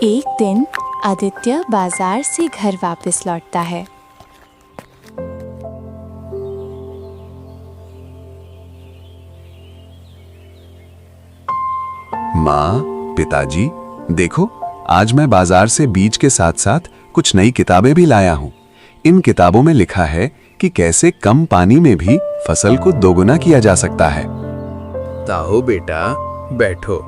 एक दिन आदित्य बाजार से घर वापस लौटता है। माँ, पिताजी, देखो, आज मैं बाजार से बीज के साथ साथ कुछ नई किताबें भी लाया हूँ। इन किताबों में लिखा है कि कैसे कम पानी में भी फसल को दोगुना किया जा सकता है। ताओ बेटा, बैठो।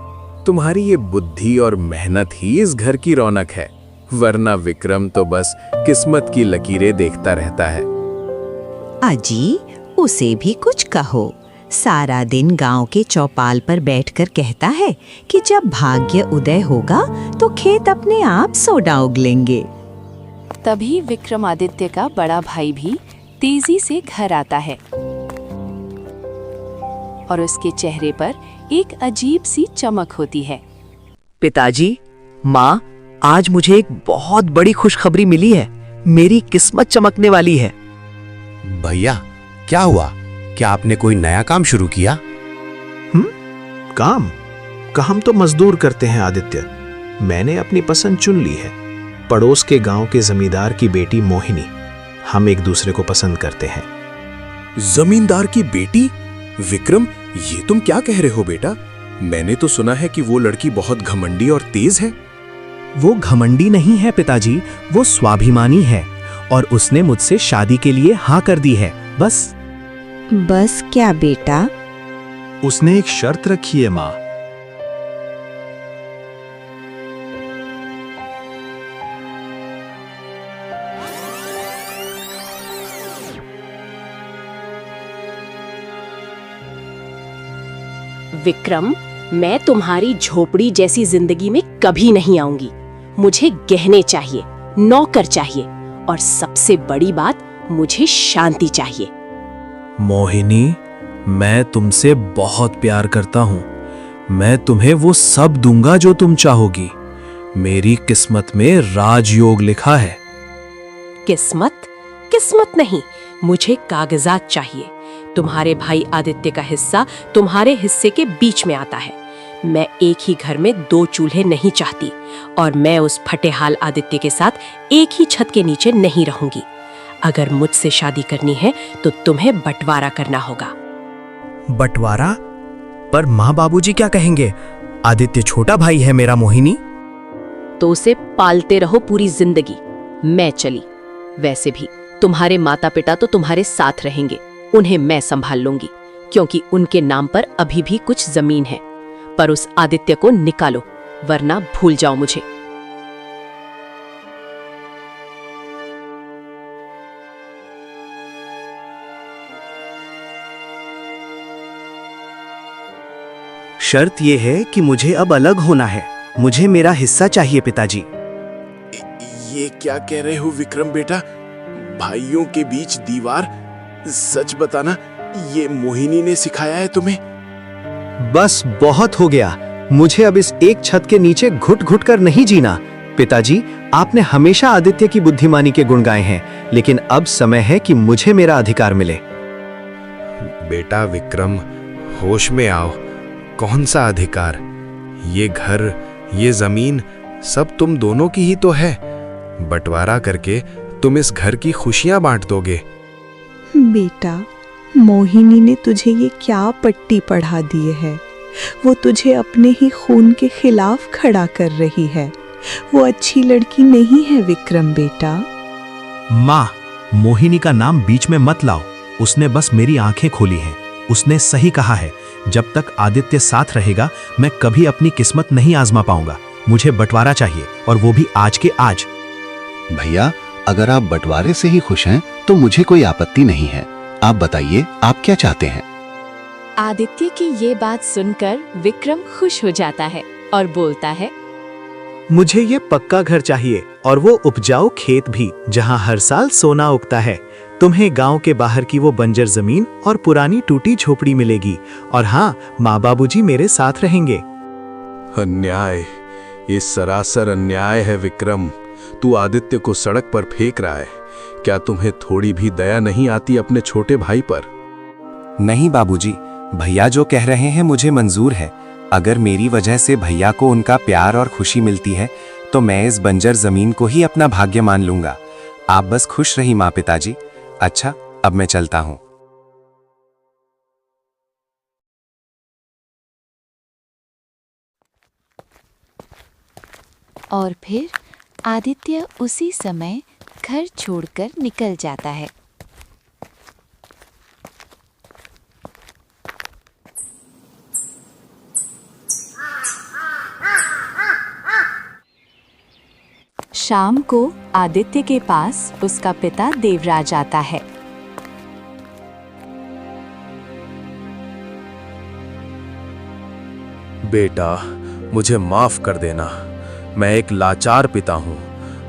तुम्हारी ये बुद्धि और मेहनत ही इस घर की रौनक है, वरना विक्रम तो बस किस्मत की लकीरें देखता रहता है। अजी, उसे भी कुछ कहो। सारा दिन गांव के चौपाल पर बैठकर कहता है कि जब भाग्य उदय होगा तो खेत अपने आप सोडा उगलेंगे। तभी विक्रमादित्य का बड़ा भाई भी तेजी से घर आता है और उसके चेहरे पर एक अजीब सी चमक होती है। पिताजी, माँ, आज मुझे एक बहुत बड़ी खुशखबरी मिली है। मेरी किस्मत चमकने वाली है। भैया, क्या हुआ? क्या आपने कोई नया काम शुरू किया? काम? हम तो मजदूर करते हैं आदित्य। मैंने अपनी पसंद चुन ली है। पड़ोस के गांव के जमींदार की बेटी मोहिनी। हम एक दूसरे को पसंद करते हैं। जमींदार की बेटी? विक्रम, ये तुम क्या कह रहे हो बेटा? मैंने तो सुना है कि वो लड़की बहुत घमंडी और तेज है। वो घमंडी नहीं है पिताजी, वो स्वाभिमानी है और उसने मुझसे शादी के लिए हाँ कर दी है। बस क्या बेटा? उसने एक शर्त रखी है माँ। विक्रम, मैं तुम्हारी झोपड़ी जैसी जिंदगी में कभी नहीं आऊंगी। मुझे गहने चाहिए, नौकर चाहिए और सबसे बड़ी बात, मुझे शांति चाहिए। मोहिनी, मैं तुमसे बहुत प्यार करता हूँ। मैं तुम्हें वो सब दूंगा जो तुम चाहोगी। मेरी किस्मत में राजयोग लिखा है। किस्मत? किस्मत नहीं, मुझे कागजात चाहिए। तुम्हारे भाई आदित्य का हिस्सा तुम्हारे हिस्से के बीच में आता है। मैं एक ही घर में दो चूल्हे नहीं चाहती और मैं उस फटेहाल आदित्य के साथ एक ही छत के नीचे नहीं रहूंगी। अगर मुझसे शादी करनी है तो तुम्हें बंटवारा करना होगा। बंटवारा? पर माँ बाबूजी क्या कहेंगे? आदित्य छोटा भाई है मेरा मोहिनी। तो उसे पालते रहो पूरी जिंदगी। मैं चली। वैसे भी तुम्हारे माता पिता तो तुम्हारे साथ रहेंगे, उन्हें मैं संभाल लूंगी, क्योंकि उनके नाम पर अभी भी कुछ जमीन है। पर उस आदित्य को निकालो, वरना भूल जाओ मुझे। शर्त ये है कि मुझे अब अलग होना है। मुझे मेरा हिस्सा चाहिए पिताजी। ये क्या कह रहे हो विक्रम बेटा? भाइयों के बीच दीवार? सच बताना, ये मोहिनी ने सिखाया है तुम्हें? बस बहुत हो गया। मुझे अब इस एक छत के नीचे घुट घुट कर नहीं जीना। पिताजी, आपने हमेशा आदित्य की बुद्धिमानी के गुण गाए हैं, लेकिन अब समय है कि मुझे मेरा अधिकार मिले। बेटा विक्रम, होश में आओ। कौन सा अधिकार? ये घर, ये जमीन सब तुम दोनों की ही तो है। बंटवारा करके तुम इस घर की खुशियां बांट दोगे। बेटा, मोहिनी ने तुझे ये क्या पट्टी पढ़ा दी है? वो तुझे अपने ही खून के खिलाफ खड़ा कर रही है। वो अच्छी लड़की नहीं है विक्रम बेटा। माँ, मोहिनी का नाम बीच में मत लाओ। उसने बस मेरी आंखें खोली हैं। उसने सही कहा है, जब तक आदित्य साथ रहेगा मैं कभी अपनी किस्मत नहीं आजमा पाऊंगा। मुझे बंटवारा चाहिए, और वो भी आज के आज। भैया, अगर आप बंटवारे से ही खुश हैं तो मुझे कोई आपत्ति नहीं है। आप बताइए, आप क्या चाहते हैं? आदित्य की ये बात सुनकर विक्रम खुश हो जाता है और बोलता है, मुझे ये पक्का घर चाहिए और वो उपजाऊ खेत भी, जहाँ हर साल सोना उगता है। तुम्हें गांव के बाहर की वो बंजर जमीन और पुरानी टूटी झोपड़ी मिलेगी। और हाँ, माँ बाबूजी मेरे साथ रहेंगे। अन्याय, ये सरासर अन्याय है विक्रम। तू आदित्य को सड़क पर फेंक रहा है। क्या तुम्हें थोड़ी भी दया नहीं आती अपने छोटे भाई पर? नहीं बाबूजी, भैया जो कह रहे हैं मुझे मंजूर है। अगर मेरी वजह से भैया को उनका प्यार और खुशी मिलती है तो मैं इस बंजर जमीन को ही अपना भाग्य मान लूंगा। आप बस खुश रही माँ पिताजी। अच्छा, अब मैं चलता हूँ। और फिर आदित्य उसी समय घर छोड़कर निकल जाता है। शाम को आदित्य के पास उसका पिता देवराज आता है। बेटा, मुझे माफ कर देना। मैं एक लाचार पिता हूँ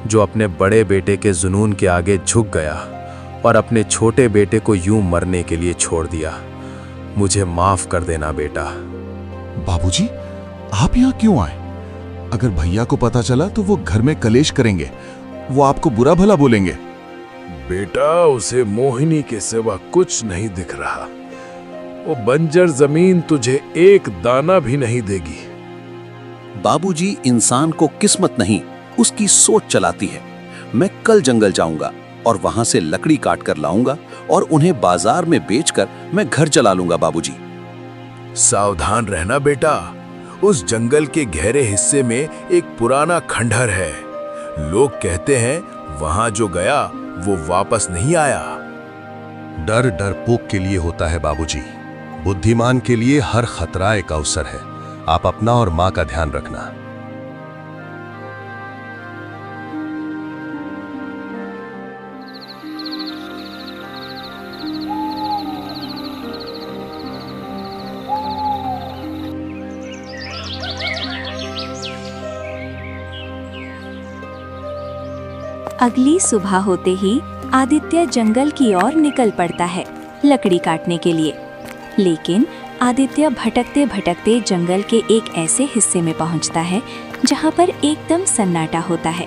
जो अपने बड़े बेटे के जुनून के आगे झुक गया और अपने छोटे बेटे को यूं मरने के लिए छोड़ दिया। मुझे माफ कर देना बेटा। बाबूजी, आप यहाँ क्यों आए? अगर भैया को पता चला तो वो घर में कलेश करेंगे। वो आपको बुरा भला बोलेंगे। बेटा, उसे मोहिनी के सिवा कुछ नहीं दिख रहा। वो बंजर जमीन तुझे एक दाना भी नहीं देगी। बाबूजी, इंसान को किस्मत नहीं, उसकी सोच चलाती है। मैं कल जंगल जाऊंगा और वहां से लकड़ी काट कर लाऊंगा और उन्हें बाजार में बेचकर मैं घर चला लूंगा। बाबूजी, सावधान रहना बेटा। उस जंगल के गहरे हिस्से में एक पुराना खंडहर है। लोग कहते हैं वहां जो गया वो वापस नहीं आया। डर डरपोक के लिए होता है बाबूजी। बुद्धिमान के लिए हर खतरा एक अवसर है। आप अपना और मां का ध्यान रखना। अगली सुबह होते ही आदित्य जंगल की ओर निकल पड़ता है लकड़ी काटने के लिए। लेकिन आदित्य भटकते भटकते जंगल के एक ऐसे हिस्से में पहुंचता है जहां पर एकदम सन्नाटा होता है।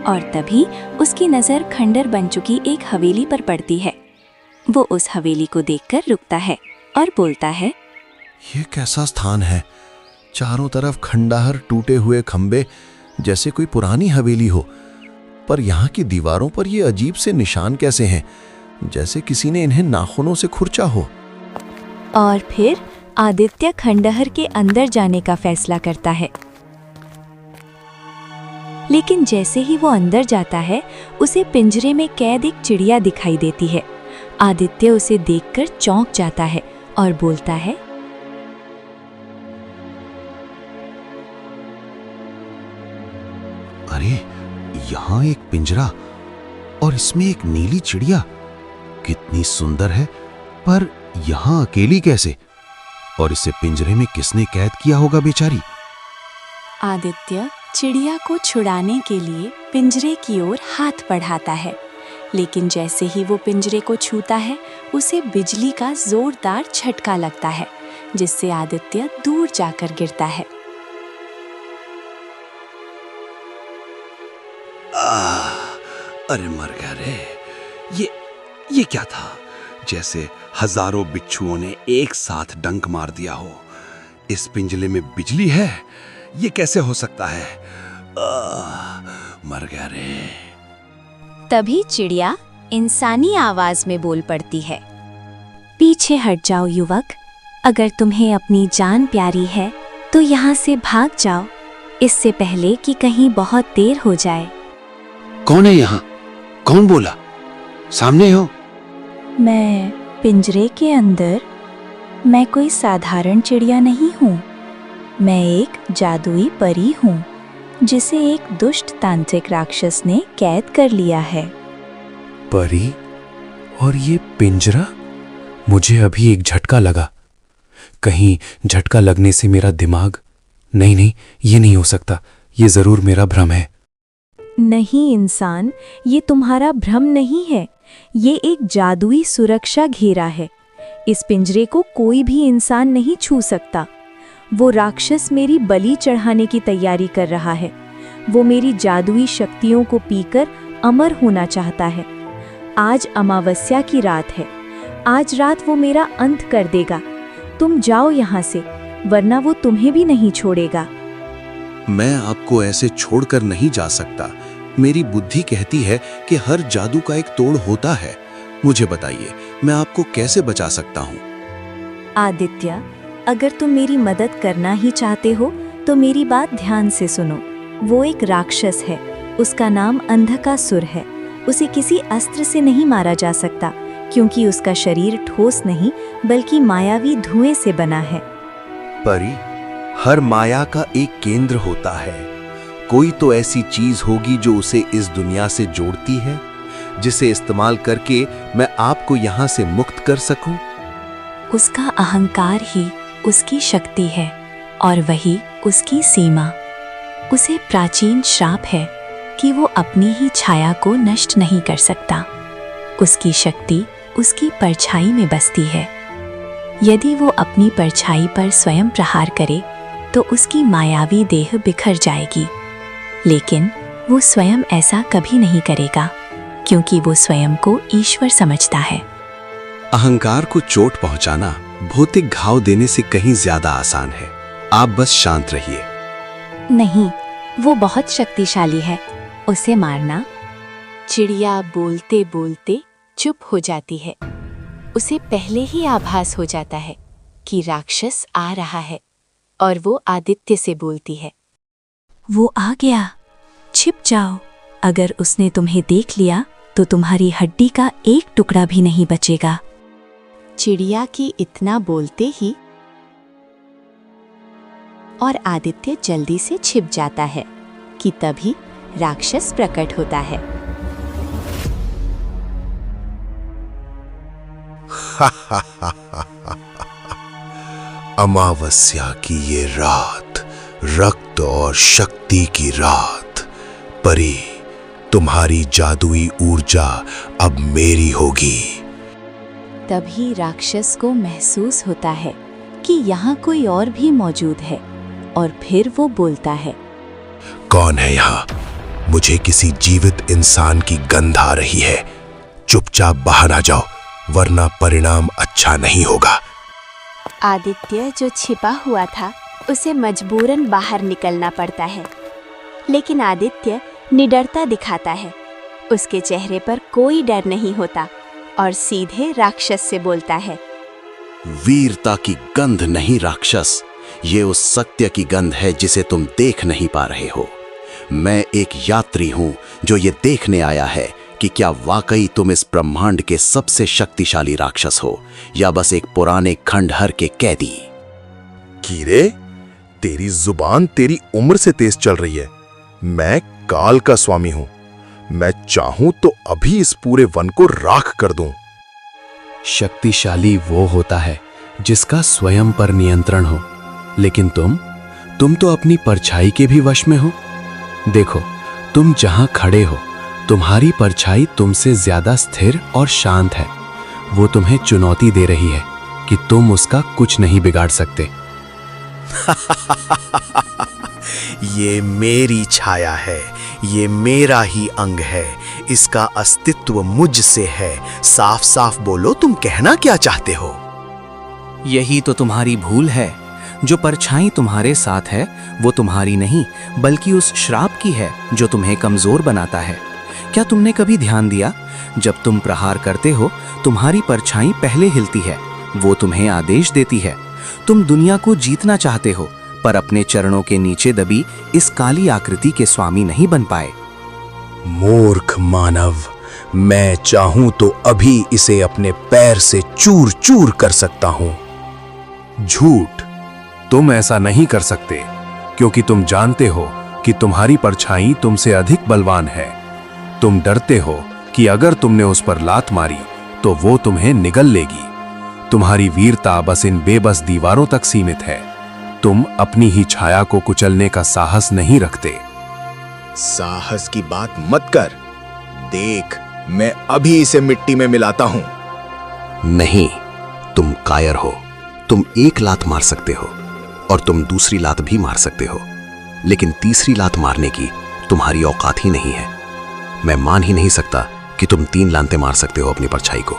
और तभी उसकी नजर खंडर बन चुकी एक हवेली पर पड़ती है। वो उस हवेली को देखकर रुकता है और बोलता है, ये कैसा स्थान है? चारों तरफ खंडहर, टूटे हुए खंबे, जैसे कोई पुरानी हवेली हो। पर यहाँ की दीवारों पर ये अजीब से निशान कैसे हैं? जैसे किसी ने इन्हें नाखूनों से खुरचा हो। और फिर आदित्य खंडहर के अंदर जाने का फैसला करता है। लेकिन जैसे ही वो अंदर जाता है, उसे पिंजरे में कैद एक चिड़िया दिखाई देती है। आदित्य उसे देखकर चौंक जाता है और बोलता है, अरे, यहाँ एक पिंजरा और इसमें एक नीली चिड़िया। कितनी सुंदर है, पर यहाँ अकेली कैसे? और इसे पिंजरे में किसने कैद किया होगा बेचारी? आदित्य चिड़िया को छुड़ाने के लिए पिंजरे की ओर हाथ बढ़ाता है। लेकिन जैसे ही वो पिंजरे को छूता है, उसे बिजली का जोरदार झटका लगता है, जिससे आदित्य दूर जाकर गिरता है। अरे मर गया रे। ये क्या था? जैसे हजारों बिच्छुओं ने एक साथ डंक मार दिया हो। इस पिंजरे में बिजली है? ये कैसे हो सकता है? मर गया रे। तभी चिड़िया इंसानी आवाज में बोल पड़ती है, पीछे हट जाओ युवक। अगर तुम्हें अपनी जान प्यारी है तो यहाँ से भाग जाओ, इससे पहले कि कहीं बहुत देर हो जाए। कौन है यहाँ? कौन बोला? सामने हो? मैं पिंजरे के अंदर। मैं कोई साधारण चिड़िया नहीं हूँ। मैं एक जादुई परी हूँ, जिसे एक दुष्ट तांत्रिक राक्षस ने कैद कर लिया है। परी? और ये पिंजरा? मुझे अभी एक झटका लगा। कहीं झटका लगने से मेरा दिमाग... नहीं, ये नहीं हो सकता। ये जरूर मेरा भ्रम है। नहीं इंसान, ये तुम्हारा भ्रम नहीं है। ये एक जादुई सुरक्षा घेरा है। इस पिंजरे को कोई भी इंसान नहीं छू सकता। वो राक्षस मेरी बलि चढ़ाने की तैयारी कर रहा है। वो मेरी जादुई शक्तियों को पीकर अमर होना चाहता है। आज अमावस्या की रात है। आज रात वो मेरा अंत कर देगा। तुम जाओ यहाँ से, वरना वो तुम्हें भी नहीं छोड़ेगा। मैं आपको ऐसे छोड़कर नहीं जा सकता। मेरी बुद्धि कहती है कि हर जादू का एक तोड़ होता है। मुझे बताइए, मैं आपको कैसे बचा सकता हूँ? आदित्य, अगर तुम मेरी मदद करना ही चाहते हो तो मेरी बात ध्यान से सुनो। वो एक राक्षस है, उसका नाम अंधकासुर है। उसे किसी अस्त्र से नहीं मारा जा सकता, क्योंकि उसका शरीर ठोस नहीं बल्कि मायावी धुएं से बना है। परी, हर माया का एक केंद्र होता है। कोई तो ऐसी चीज होगी जो उसे इस दुनिया से जोड़ती है, जिसे इस्तेमाल करके मैं आपको यहाँ से मुक्त कर सकूं। उसका अहंकार ही उसकी शक्ति है और वही उसकी सीमा। उसे प्राचीन श्राप है कि वो अपनी ही छाया को नष्ट नहीं कर सकता। उसकी शक्ति उसकी परछाई में बसती है। यदि वो अपनी परछाई पर स्वयं प्रहार करे तो उसकी मायावी देह बिखर जाएगी, लेकिन वो स्वयं ऐसा कभी नहीं करेगा, क्योंकि वो स्वयं को ईश्वर समझता है। अहंकार को चोट पहुंचाना भौतिक घाव देने से कहीं ज्यादा आसान है। आप बस शांत रहिए। नहीं, वो बहुत शक्तिशाली है, उसे मारना। चिड़िया बोलते बोलते चुप हो जाती है। उसे पहले ही आभास हो जाता है कि राक्षस आ रहा है और वो आदित्य से बोलती है, वो आ गया, छिप जाओ। अगर उसने तुम्हें देख लिया तो तुम्हारी हड्डी का एक टुकड़ा भी नहीं बचेगा। चिड़िया की इतना बोलते ही और आदित्य जल्दी से छिप जाता है कि तभी राक्षस प्रकट होता है। अमावस्या की ये रात, रक्त और शक्ति की रात। परी, तुम्हारी जादुई ऊर्जा अब मेरी होगी। तभी राक्षस को महसूस होता है कि यहाँ कोई और भी मौजूद है और फिर वो बोलता है, कौन है यहाँ? मुझे किसी जीवित इंसान की गंध आ रही है। चुपचाप बाहर आ जाओ, वरना परिणाम अच्छा नहीं होगा। आदित्य जो छिपा हुआ था, उसे मजबूरन बाहर निकलना पड़ता है, लेकिन आदित्य निडरता दिखाता है। उसके चेहरे पर कोई डर नहीं होता और सीधे राक्षस से बोलता है, वीरता की गंध नहीं राक्षस, ये उस सत्य की गंध है जिसे तुम देख नहीं पा रहे हो। मैं एक यात्री हूं जो ये देखने आया है कि क्या वाकई तुम इस ब्रह्मांड के सबसे शक्तिशाली राक्षस हो या बस एक पुराने खंडहर के कैदी। कीरे, तेरी जुबान तेरी उम्र से तेज चल रही है। मैं काल का स्वामी हूं। मैं चाहूं तो अभी इस पूरे वन को राख कर दूं। शक्तिशाली वो होता है जिसका स्वयं पर नियंत्रण हो, लेकिन तुम तो अपनी परछाई के भी वश में हो। देखो, तुम जहां खड़े हो, तुम्हारी परछाई तुमसे ज्यादा स्थिर और शांत है। वो तुम्हें चुनौती दे रही है कि तुम उसका कुछ नहीं बिगाड़ सकते। ये मेरी छाया है, ये मेरा ही अंग है, इसका अस्तित्व मुझसे है। साफ साफ बोलो, तुम कहना क्या चाहते हो? यही तो तुम्हारी भूल है। जो परछाई तुम्हारे साथ है वो तुम्हारी नहीं बल्कि उस श्राप की है जो तुम्हें कमजोर बनाता है। क्या तुमने कभी ध्यान दिया, जब तुम प्रहार करते हो तुम्हारी परछाई पहले हिलती है, वो तुम्हें आदेश देती है। तुम दुनिया को जीतना चाहते हो पर अपने चरणों के नीचे दबी इस काली आकृति के स्वामी नहीं बन पाए। मूर्ख मानव, मैं चाहूं तो अभी इसे अपने पैर से चूर चूर कर सकता हूं। झूठ, तुम ऐसा नहीं कर सकते क्योंकि तुम जानते हो कि तुम्हारी परछाई तुमसे अधिक बलवान है। तुम डरते हो कि अगर तुमने उस पर लात मारी तो वो तुम्हें निगल लेगी। तुम्हारी वीरता बस इन बेबस दीवारों तक सीमित है। तुम अपनी ही छाया को कुचलने का साहस नहीं रखते। साहस की बात मत कर। देख, मैं अभी इसे मिट्टी में मिलाता हूं। नहीं, तुम कायर हो। तुम एक लात मार सकते हो और तुम दूसरी लात भी मार सकते हो, लेकिन तीसरी लात मारने की तुम्हारी औकात ही नहीं है। मैं मान ही नहीं सकता कि तुम 3 लांतें मार सकते हो अपनी परछाई को।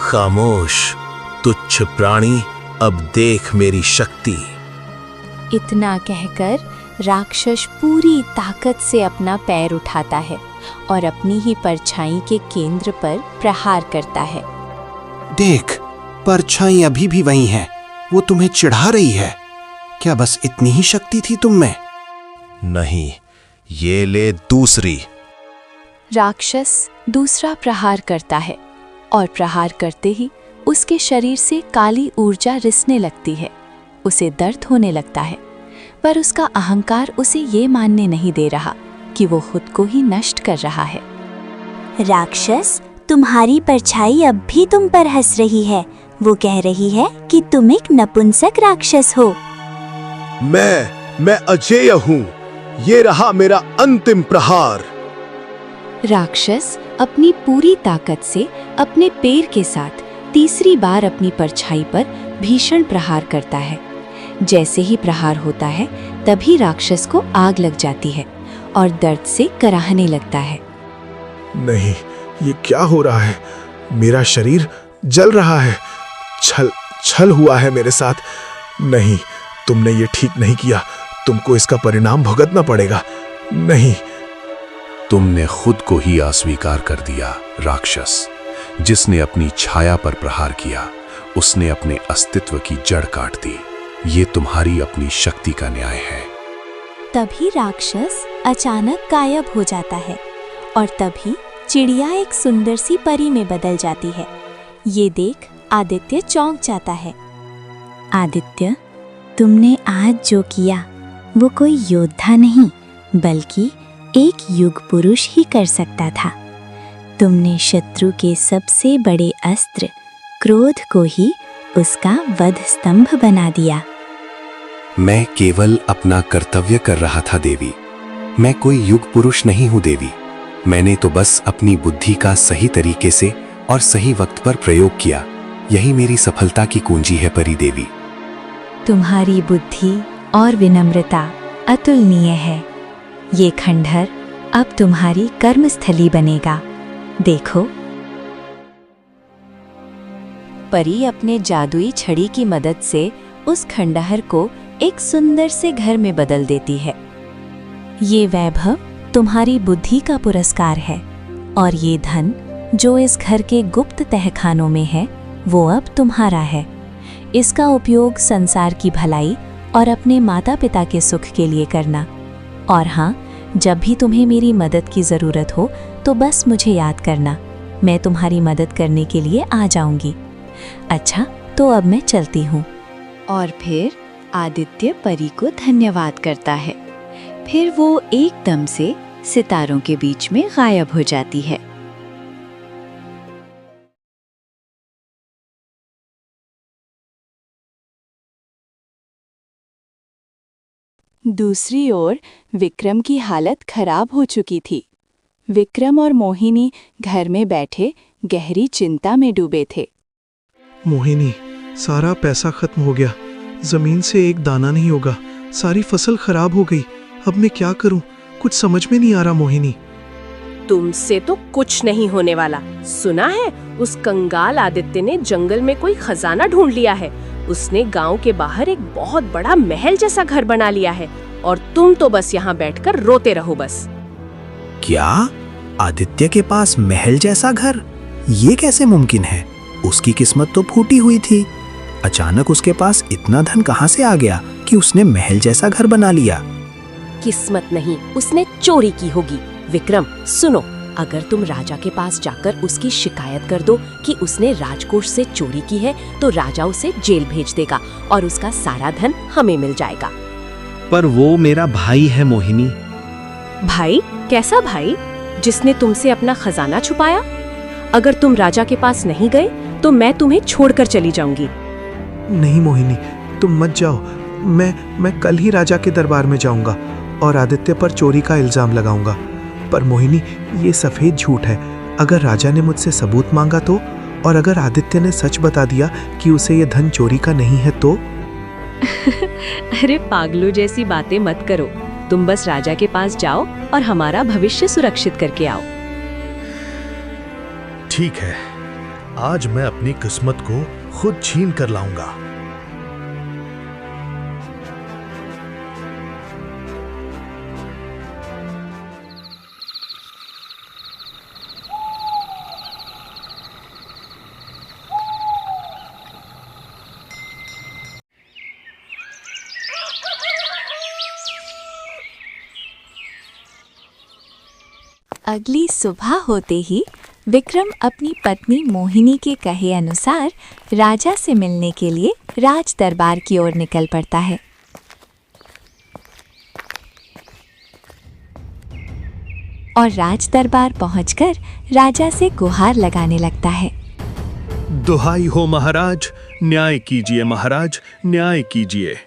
खामोश, तुच्छ प्राणी, अब देख मेरी शक्ति। इतना कहकर राक्षस पूरी ताकत से अपना पैर उठाता है और अपनी ही परछाई के केंद्र पर प्रहार करता है। देख, परछाई अभी भी वही है। वो तुम्हें चिढ़ा रही है। क्या बस इतनी ही शक्ति थी तुम में? नहीं, ये ले दूसरी। राक्षस दूसरा प्रहार करता है और प्रहार करते ही उसके शरीर से काली ऊर्जा रिसने लगती है। उसे दर्द होने लगता है, पर उसका अहंकार उसे ये मानने नहीं दे रहा कि वो खुद को ही नष्ट कर रहा है। राक्षस, तुम्हारी परछाई अब भी तुम पर हंस रही है। वो कह रही है कि तुम एक नपुंसक राक्षस हो। मैं अजेय हूँ। ये रहा मेरा अंतिम प्रहार। राक्षस अपनी पूरी ताकत से अपने पैर के साथ तीसरी बार अपनी परछाई पर भीषण प्रहार करता है। जैसे ही प्रहार होता है तभी राक्षस को आग लग जाती है और दर्द से कराहने लगता है। नहीं, ये क्या हो रहा है? मेरा शरीर जल रहा है। छल हुआ है मेरे साथ। नहीं, तुमने ये ठीक नहीं किया। तुमको इसका परिणाम भुगतना पड़ेगा। नहीं, तुमने खुद को ही अस्वीकार कर दिया राक्षस। जिसने अपनी छाया पर प्रहार किया, उसने अपने अस्तित्व की जड़ काट दी। ये तुम्हारी अपनी शक्ति का न्याय है। तभी राक्षस अचानक गायब हो जाता है और तभी चिड़िया एक सुंदर सी परी में बदल जाती है। ये देख आदित्य चौंक जाता है। आदित्य, तुमने आज जो किया वो कोई योद्धा नहीं बल्कि एक युग पुरुष ही कर सकता था। तुमने शत्रु के सबसे बड़े अस्त्र क्रोध को ही उसका वध स्तंभ बना दिया। मैं केवल अपना कर्तव्य कर रहा था देवी। मैं कोई युग पुरुष नहीं हूँ देवी। मैंने तो बस अपनी बुद्धि का सही तरीके से और सही वक्त पर प्रयोग किया। यही मेरी सफलता की कुंजी है परी देवी। तुम्हारी बुद्धि और विनम्रता अतुलनीय है। ये खंडहर अब तुम्हारी कर्मस्थली बनेगा। देखो। परी अपने जादुई छड़ी की मदद से उस खंडहर को एक सुंदर से घर में बदल देती है। ये वैभव तुम्हारी बुद्धि का पुरस्कार है और ये धन जो इस घर के गुप्त तहखानों में है वो अब तुम्हारा है। इसका उपयोग संसार की भलाई और अपने माता पिता के सुख के लिए करना। और हाँ, जब भी तुम्हें मेरी मदद की ज़रूरत हो तो बस मुझे याद करना। मैं तुम्हारी मदद करने के लिए आ जाऊंगी। अच्छा, तो अब मैं चलती हूँ। और फिर आदित्य परी को धन्यवाद करता है। फिर वो एकदम से सितारों के बीच में गायब हो जाती है। दूसरी ओर विक्रम की हालत खराब हो चुकी थी। विक्रम और मोहिनी घर में बैठे गहरी चिंता में डूबे थे। मोहिनी, सारा पैसा खत्म हो गया। जमीन से एक दाना नहीं होगा। सारी फसल खराब हो गई। अब मैं क्या करूं? कुछ समझ में नहीं आ रहा मोहिनी। तुमसे तो कुछ नहीं होने वाला। सुना है उस कंगाल आदित्य ने जंगल में कोई खजाना ढूंढ लिया है। उसने गांव के बाहर एक बहुत बड़ा महल जैसा घर बना लिया है और तुम तो बस यहाँ बैठकर रोते रहो बस। क्या? आदित्य के पास महल जैसा घर? ये कैसे मुमकिन है? उसकी किस्मत तो फूटी हुई थी। अचानक उसके पास इतना धन कहाँ से आ गया कि उसने महल जैसा घर बना लिया? किस्मत नहीं, उसने चोरी की होगी। विक्रम सुनो, अगर तुम राजा के पास जाकर उसकी शिकायत कर दो कि उसने राजकोष से चोरी की है तो राजा उसे जेल भेज देगा और उसका सारा धन हमें मिल जाएगा। पर वो मेरा भाई है मोहिनी। भाई? कैसा भाई? जिसने तुमसे अपना खजाना छुपाया? अगर तुम राजा के पास नहीं गए तो मैं तुम्हें छोड़कर चली जाऊंगी। नहीं मोहिनी, तुम मत जाओ। मैं कल ही राजा के दरबार में जाऊंगा और आदित्य पर चोरी का इल्जाम लगाऊंगा। पर मोहिनी, ये सफेद झूठ है। अगर राजा ने मुझसे सबूत मांगा तो, और अगर आदित्य ने सच बता दिया कि उसे ये धन चोरी का नहीं है तो? अरे पागलों जैसी बातें मत करो। तुम बस राजा के पास जाओ और हमारा भविष्य सुरक्षित करके आओ। ठीक है, आज मैं अपनी किस्मत को खुद छीन कर लाऊंगा। अगली सुबह होते ही विक्रम अपनी पत्नी मोहिनी के कहे अनुसार राजा से मिलने के लिए राज दरबार की ओर निकल पड़ता है। और राज दरबार पहुंचकर राजा से गुहार लगाने लगता है। दुहाई हो महाराज, न्याय कीजिए महाराज, न्याय कीजिए।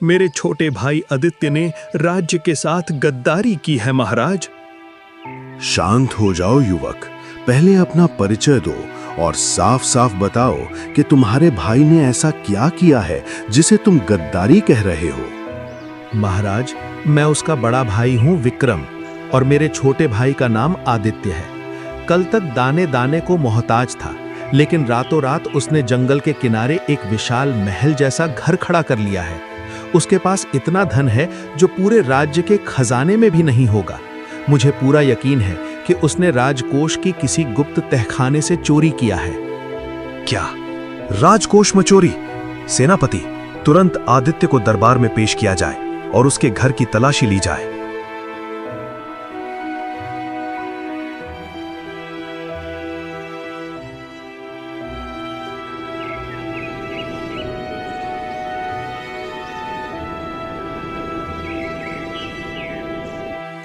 मेरे छोटे भाई आदित्य ने राज्य के साथ गद्दारी की है महाराज। शांत हो जाओ युवक, पहले अपना परिचय दो और साफ साफ बताओ कि तुम्हारे भाई ने ऐसा क्या किया है जिसे तुम गद्दारी कह रहे हो। महाराज, मैं उसका बड़ा भाई हूं विक्रम, और मेरे छोटे भाई का नाम आदित्य है। कल तक दाने दाने को मोहताज था, लेकिन रातों रात उसने जंगल के किनारे एक विशाल महल जैसा घर खड़ा कर लिया है। उसके पास इतना धन है जो पूरे राज्य के खजाने में भी नहीं होगा। मुझे पूरा यकीन है कि उसने राजकोष की किसी गुप्त तहखाने से चोरी किया है। क्या राजकोष में चोरी? सेनापति, तुरंत आदित्य को दरबार में पेश किया जाए और उसके घर की तलाशी ली जाए।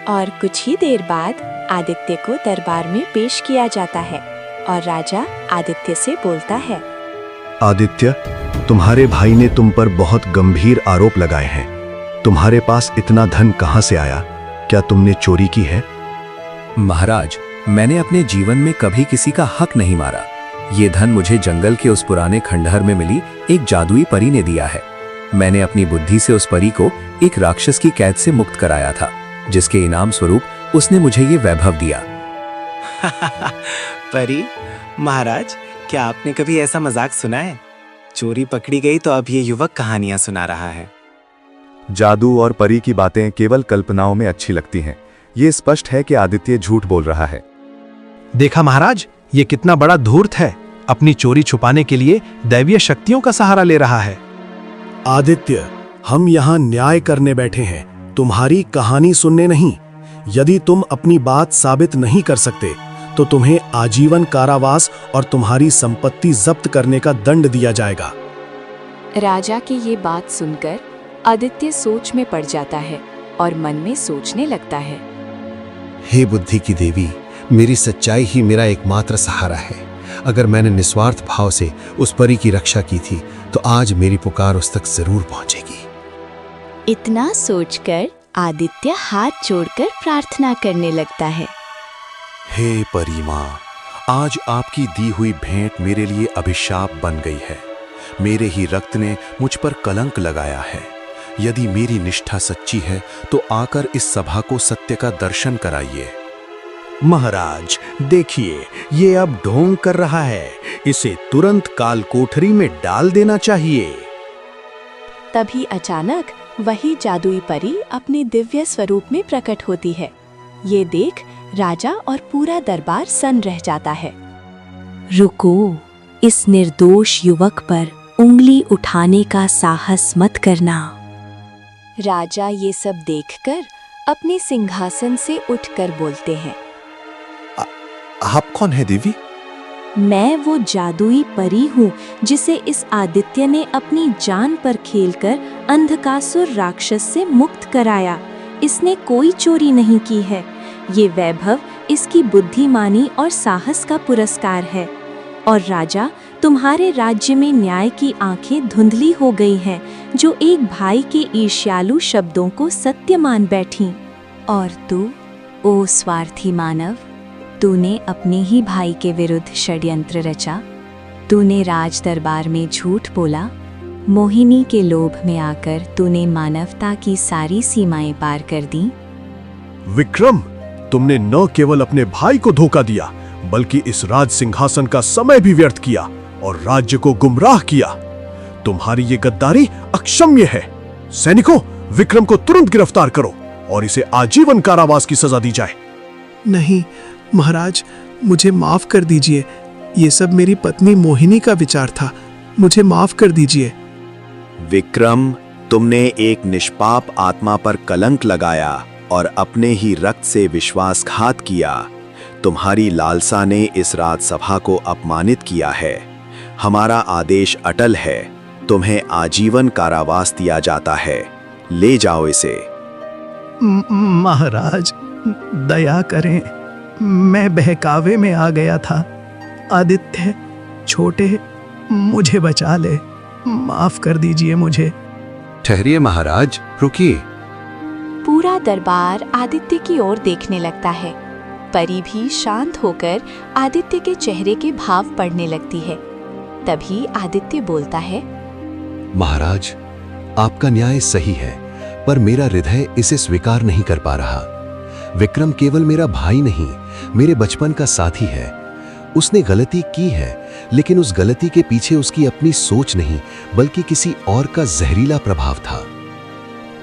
और कुछ ही देर बाद आदित्य को दरबार में पेश किया जाता है और राजा आदित्य से बोलता है। आदित्य, तुम्हारे भाई ने तुम पर बहुत गंभीर आरोप लगाए हैं। तुम्हारे पास इतना धन कहां से आया? क्या तुमने चोरी की है? महाराज, मैंने अपने जीवन में कभी किसी का हक नहीं मारा। ये धन मुझे जंगल के उस पुराने खंडहर में मिली एक जादुई परी ने दिया है। मैंने अपनी बुद्धि से उस परी को एक राक्षस की कैद से मुक्त कराया था, जिसके इनाम स्वरूप उसने मुझे ये वैभव दिया। परी, महाराज, क्या आपने कभी ऐसा मजाक सुना है? चोरी पकड़ी गई तो अब ये युवक कहानियां सुना रहा है। जादू और परी की बातें केवल कल्पनाओं में अच्छी लगती हैं। ये स्पष्ट है कि आदित्य झूठ बोल रहा है। देखा महाराज, ये कितना बड़ा धूर्त है। अपनी चोरी छुपाने के लिए दैवीय शक्तियों का सहारा ले रहा है। आदित्य, हम यहाँ न्याय करने बैठे हैं, तुम्हारी कहानी सुनने नहीं। यदि तुम अपनी बात साबित नहीं कर सकते तो तुम्हें आजीवन कारावास और तुम्हारी संपत्ति जब्त करने का दंड दिया जाएगा। राजा की ये बात सुनकर आदित्य सोच में पड़ जाता है और मन में सोचने लगता है। हे बुद्धि की देवी, मेरी सच्चाई ही मेरा एकमात्र सहारा है। अगर मैंने निस्वार्थ भाव से उस परी की रक्षा की थी तो आज मेरी पुकार उस तक जरूर पहुंचेगी। इतना सोचकर आदित्य हाथ जोड़कर प्रार्थना करने लगता है। हे परी मां, आज आपकी दी हुई भेंट मेरे लिए अभिशाप बन गई है। मेरे ही रक्त ने मुझ पर कलंक लगाया है। यदि मेरी निष्ठा सच्ची है तो आकर इस सभा को सत्य का दर्शन कराइए। महाराज, देखिए, ये अब ढोंग कर रहा है। इसे तुरंत काल कोठरी में डाल देना चाहिए। तभी अचानक वही जादुई परी अपने दिव्य स्वरूप में प्रकट होती है। ये देख राजा और पूरा दरबार सन्न रह जाता है। रुको, इस निर्दोष युवक पर उंगली उठाने का साहस मत करना। राजा ये सब देखकर अपने सिंहासन से उठकर बोलते हैं। आप कौन है देवी? मैं वो जादुई परी हूँ जिसे इस आदित्य ने अपनी जान पर खेलकर अंधकासुर राक्षस से मुक्त कराया। इसने कोई चोरी नहीं की है। ये वैभव इसकी बुद्धिमानी और साहस का पुरस्कार है। और राजा, तुम्हारे राज्य में न्याय की आंखें धुंधली हो गई हैं, जो एक भाई के ईर्ष्यालु शब्दों को सत्य मान बैठी। और तू, ओ स्वार्थी मानव, तूने अपने ही भाई के विरुद्ध षड्यंत्र रचा। तूने राज दरबार में झूठ बोला। मोहिनी के लोभ में आकर तूने मानवता की सारी सीमाएं पार कर दी। विक्रम, तुमने न केवल अपने भाई को धोखा दिया, बल्कि इस राज सिंहासन का समय भी व्यर्थ किया और राज्य को गुमराह किया। तुम्हारी ये गद्दारी अक्षम्य है। सैनिकों, विक्रम को तुरंत गिरफ्तार करो और इसे आजीवन कारावास की सजा दी जाए। नहीं महाराज, मुझे माफ कर दीजिए। ये सब मेरी पत्नी मोहिनी का विचार था। मुझे माफ कर दीजिए। विक्रम, तुमने एक निष्पाप आत्मा पर कलंक लगाया और अपने ही रक्त से विश्वासघात किया। तुम्हारी लालसा ने इस राजसभा को अपमानित किया है। हमारा आदेश अटल है, तुम्हें आजीवन कारावास दिया जाता है। ले जाओ इसे। महाराज, दया करें, मैं बहकावे में आ गया था। आदित्य छोटे, मुझे बचा ले, माफ कर दीजिए मुझे। ठहरिए महाराज, रुकिए। पूरा दरबार आदित्य की ओर देखने लगता है। परी भी शांत होकर आदित्य के चेहरे के भाव पढ़ने लगती है। तभी आदित्य बोलता है, महाराज, आपका न्याय सही है, पर मेरा हृदय इसे स्वीकार नहीं कर पा रहा। विक्रम केवल मेरा भाई नहीं, मेरे बचपन का साथी है। उसने गलती की है, लेकिन उस गलती के पीछे उसकी अपनी सोच नहीं, बल्कि किसी और का जहरीला प्रभाव था।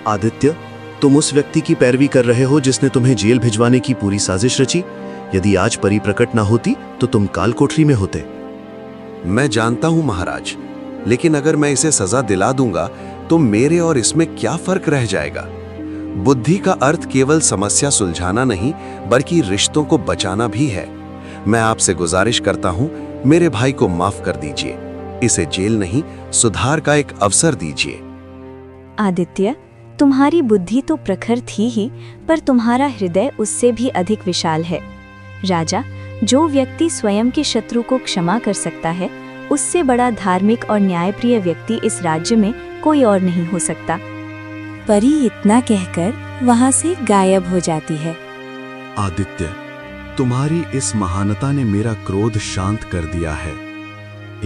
आदित्य, तुम उस व्यक्ति की पैरवी कर रहे हो जिसने तुम्हें जेल भिजवाने की पूरी साजिश रची। यदि आज परी प्रकट ना होती तो तुम काल कोठरी में होते। मैं जानता हूं महाराज, लेकिन अगर मैं इसे सजा दिला दूंगा तो मेरे और इसमें क्या फर्क रह जाएगा। बुद्धि का अर्थ केवल समस्या सुलझाना नहीं, बल्कि रिश्तों को बचाना भी है। मैं आपसे गुजारिश करता हूं, मेरे भाई को माफ कर दीजिए। इसे जेल नहीं, सुधार का एक अवसर दीजिए। आदित्य, तुम्हारी बुद्धि तो प्रखर थी ही, पर तुम्हारा हृदय उससे भी अधिक विशाल है। राजा, जो व्यक्ति स्वयं के शत्रु को क्षमा कर सकता है, उससे बड़ा धार्मिक और न्यायप्रिय व्यक्ति इस राज्य में कोई और नहीं हो सकता। परी इतना कहकर वहां से गायब हो जाती है। आदित्य, तुम्हारी इस महानता ने मेरा क्रोध शांत कर दिया है।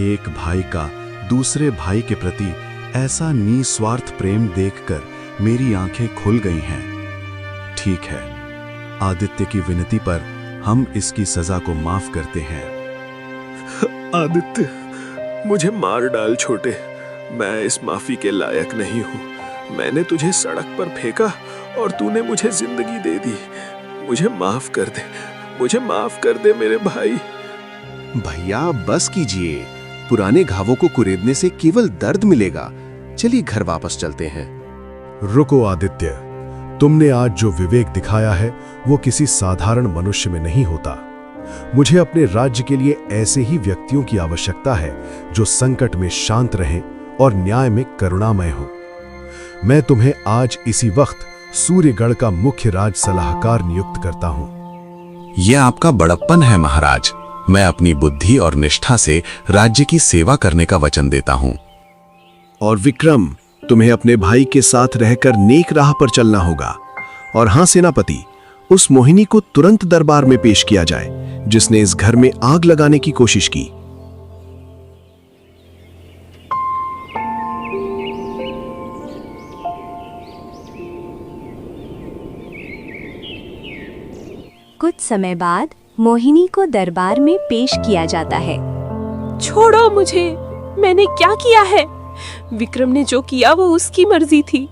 एक भाई का दूसरे भाई के प्रति ऐसा निस्वार्थ प्रेम देखकर मेरी आंखें खुल गई हैं। ठीक है, आदित्य की विनती पर हम इसकी सजा को माफ करते हैं। आदित्य, मुझे मार डाल छोटे, मैं इस माफी के लायक नहीं हूँ। मैंने तुझे सड़क पर फेंका और तूने मुझे जिंदगी दे दी। मुझे माफ कर दे, मुझे माफ कर दे मेरे भाई। भैया बस कीजिए, पुराने घावों को कुरेदने से केवल दर्द मिलेगा। चलिए घर वापस चलते हैं। रुको आदित्य, तुमने आज जो विवेक दिखाया है वो किसी साधारण मनुष्य में नहीं होता। मुझे अपने राज्य के लिए ऐसे ही व्यक्तियों की आवश्यकता है जो संकट में शांत रहें और न्याय में करुणामय हों। मैं तुम्हें आज इसी वक्त सूर्यगढ़ का मुख्य राज सलाहकार नियुक्त करता हूं। यह आपका बड़प्पन है महाराज। मैं अपनी बुद्धि और निष्ठा से राज्य की सेवा करने का वचन देता हूं। और विक्रम, तुम्हें अपने भाई के साथ रहकर नेक राह पर चलना होगा। और हां सेनापति, उस मोहिनी को तुरंत दरबार में पेश किया जाए जिसने इस घर में आग लगाने की कोशिश की। कुछ समय बाद मोहिनी को दरबार में पेश किया जाता है। छोड़ो मुझे, मैंने क्या किया है? विक्रम ने जो किया वो उसकी मर्जी थी।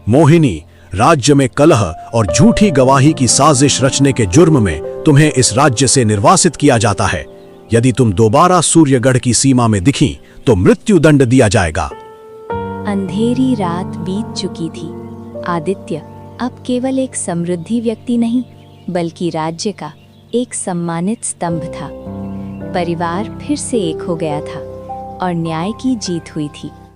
मोहिनी, राज्य में कलह और झूठी गवाही की साजिश रचने के जुर्म में तुम्हें इस राज्य से निर्वासित किया जाता है। यदि तुम दोबारा सूर्यगढ़ की सीमा में दिखीं तो मृत्यु दंड दिया जाएगा। अंधेरी रात बीत चुकी थी। आदित्य अब केवल एक समृद्धि व्यक्ति नहीं, बल्कि राज्य का एक सम्मानित स्तंभ था। परिवार फिर से एक हो गया था और न्याय की जीत हुई थी।